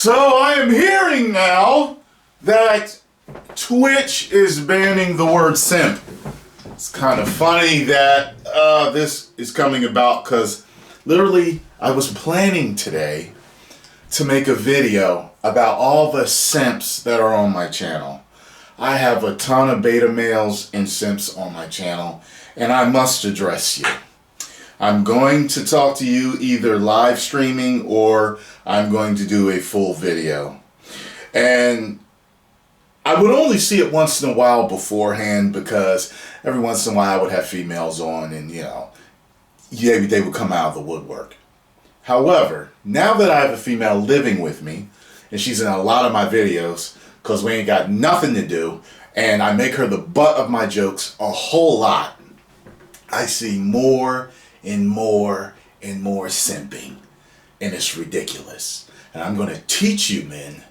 So I am hearing now that Twitch is banning the word simp. It's kind of funny that this is coming about because literally I was planning today to make a video about all the simps that are on my channel. I have a ton of beta males and simps on my channel, and I must address you. I'm going to talk to you either live streaming or I'm going to do a full video. And I would only see it once in a while beforehand because every once in a while I would have females on and, maybe they would come out of the woodwork. However, now that I have a female living with me, and she's in a lot of my videos because we ain't got nothing to do, and I make her the butt of my jokes a whole lot, I see more and more and more simping, and it's ridiculous. And I'm going to teach you men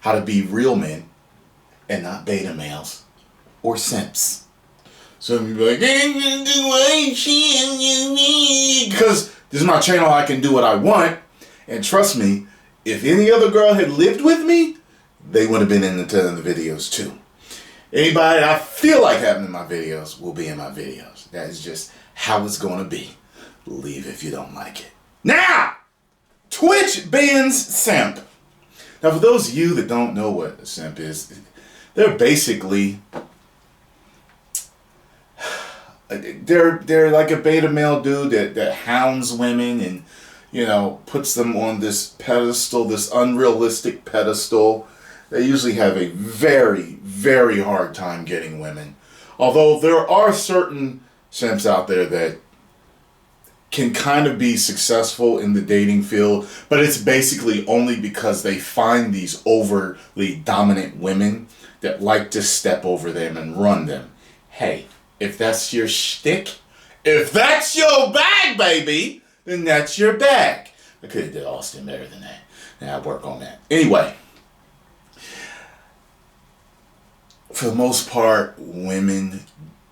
how to be real men and not beta males or simps. So you'll be like, because this is my channel, I can do what I want. And trust me, if any other girl had lived with me, they would have been in the videos too. Anybody I feel like having in my videos will be in my videos. That is just how it's going to be. Leave if you don't like it. Now, Twitch bans simp. Now, for those of you that don't know what a simp is, they're basically they're like a beta male dude that hounds women and puts them on this pedestal, this unrealistic pedestal. They usually have a very, very hard time getting women. Although there are certain simps out there that can kind of be successful in the dating field, but it's basically only because they find these overly dominant women that like to step over them and run them. Hey, if that's your shtick, if that's your bag, baby, then that's your bag. I could have did Austin better than that. Now I work on that. Anyway, for the most part, women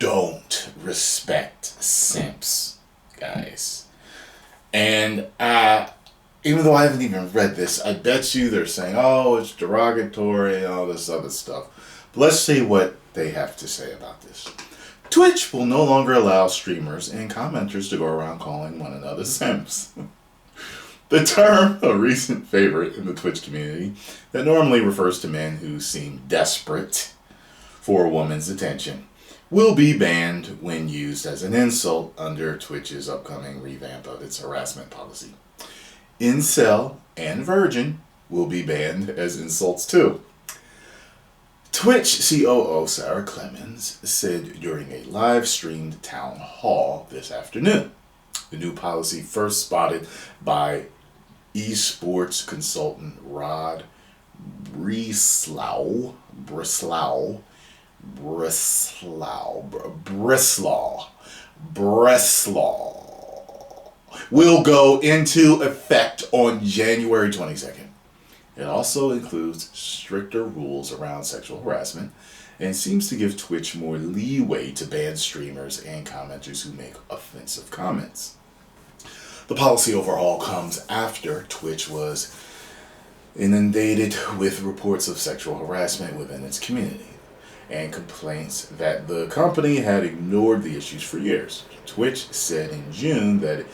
don't respect simps, guys. And even though I haven't even read this, I bet you they're saying, oh, it's derogatory and all this other stuff. But let's see what they have to say about this. Twitch will no longer allow streamers and commenters to go around calling one another simps. The term, a recent favorite in the Twitch community, that normally refers to men who seem desperate for a woman's attention, will be banned when used as an insult under Twitch's upcoming revamp of its harassment policy. Incel and virgin will be banned as insults too. Twitch COO Sarah Clemens said during a live-streamed town hall this afternoon. The new policy first spotted by esports consultant Rod Breslau will go into effect on January 22nd. It also includes stricter rules around sexual harassment and seems to give Twitch more leeway to ban streamers and commenters who make offensive comments. The policy overhaul comes after Twitch was inundated with reports of sexual harassment within its community and complaints that the company had ignored the issues for years. Twitch said in June that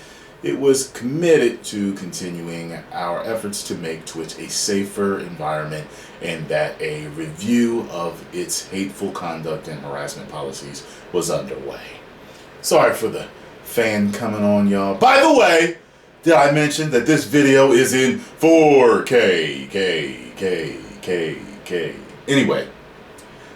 it was committed to continuing our efforts to make Twitch a safer environment and that a review of its hateful conduct and harassment policies was underway. Sorry for the fan coming on, y'all. By the way, did I mention that this video is in 4K, Anyway,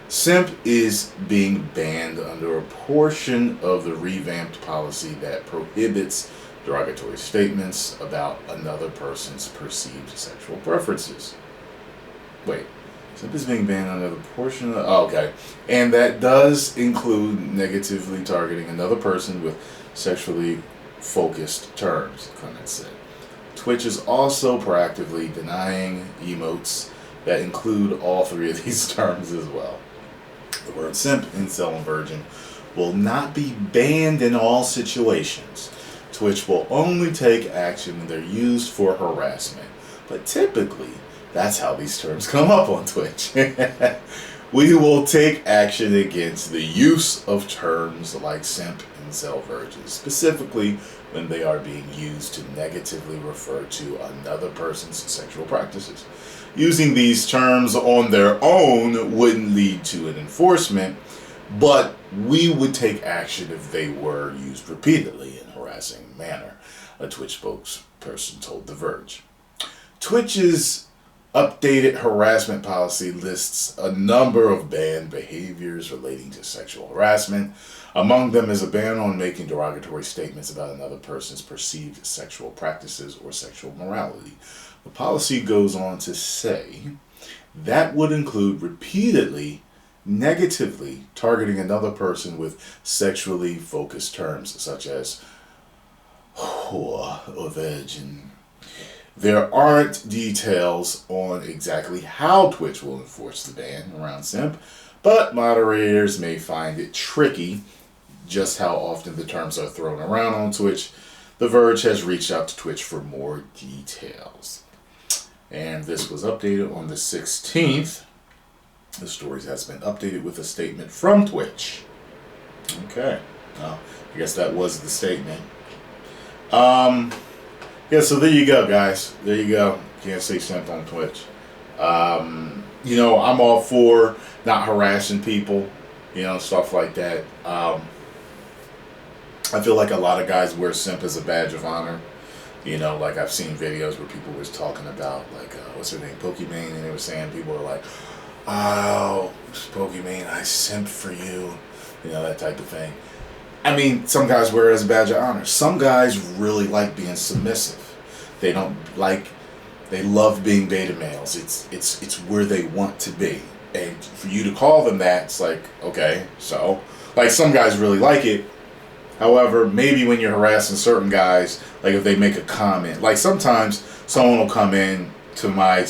simp is being banned under a portion of the revamped policy that prohibits derogatory statements about another person's perceived sexual preferences. Wait, simp is being banned under the portion of... Oh, okay. And that does include negatively targeting another person with sexually focused terms, Clemens said. Twitch is also proactively denying emotes that include all three of these terms as well. The word simp, incel, and virgin will not be banned in all situations. Twitch will only take action when they're used for harassment, but typically That's how these terms come up on Twitch. We will take action against the use of terms like simp and incel virgins, specifically when they are being used to negatively refer to another person's sexual practices. Using these terms on their own wouldn't lead to an enforcement, but we would take action if they were used repeatedly in a harassing manner, a Twitch spokesperson told The Verge. Twitch's updated harassment policy lists a number of banned behaviors relating to sexual harassment. Among them is a ban on making derogatory statements about another person's perceived sexual practices or sexual morality. The policy goes on to say that would include repeatedly negatively targeting another person with sexually focused terms such as whore or virgin. There aren't details on exactly how Twitch will enforce the ban around simp, but moderators may find it tricky just how often the terms are thrown around on Twitch. The Verge has reached out to Twitch for more details. And this was updated on the 16th. The story has been updated with a statement from Twitch. Okay. Well, I guess that was the statement. Yeah, so there you go, guys. There you go. Can't say simp on Twitch. You know, I'm all for not harassing people, you know, stuff like that. I feel like a lot of guys wear simp as a badge of honor. You know, like I've seen videos where people was talking about, like, what's her name, Pokimane, and they were saying, people are like, oh, Pokimane, I simped for you. You know, that type of thing. I mean, some guys wear it as a badge of honor. Some guys really like being submissive. They love being beta males. It's where they want to be. And for you to call them that, it's like, okay, so. Like, some guys really like it. However, maybe when you're harassing certain guys, like if they make a comment, like sometimes someone will come in to my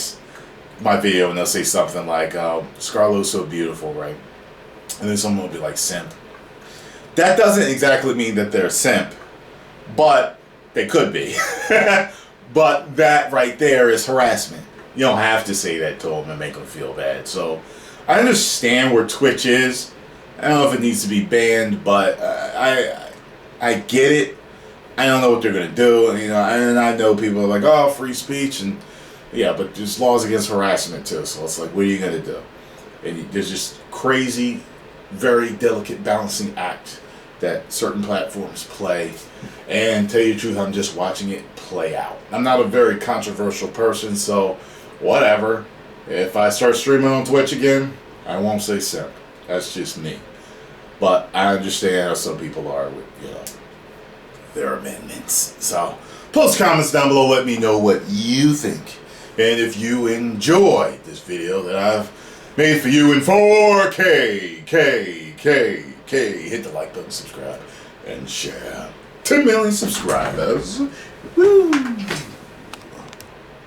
video and they'll say something like, Scarlo's so beautiful, right? And then someone will be like, simp. That doesn't exactly mean that they're simp, but they could be. But that right there is harassment. You don't have to say that to them and make them feel bad. So I understand where Twitch is. I don't know if it needs to be banned, but I get it. I don't know what they're gonna do. You know, and I know people are like, oh, free speech, and yeah, but there's laws against harassment too. So it's like, what are you gonna do? And there's just crazy, very delicate balancing act that certain platforms play. And tell you the truth, I'm just watching it play out. I'm not a very controversial person, so whatever. If I start streaming on Twitch again, I won't say simp. That's just me. But I understand how some people are with, you know, their amendments. So post comments down below, let me know what you think. And if you enjoyed this video that I've made for you in 4K, hit the like button, subscribe, and share. 10 million subscribers. Woo!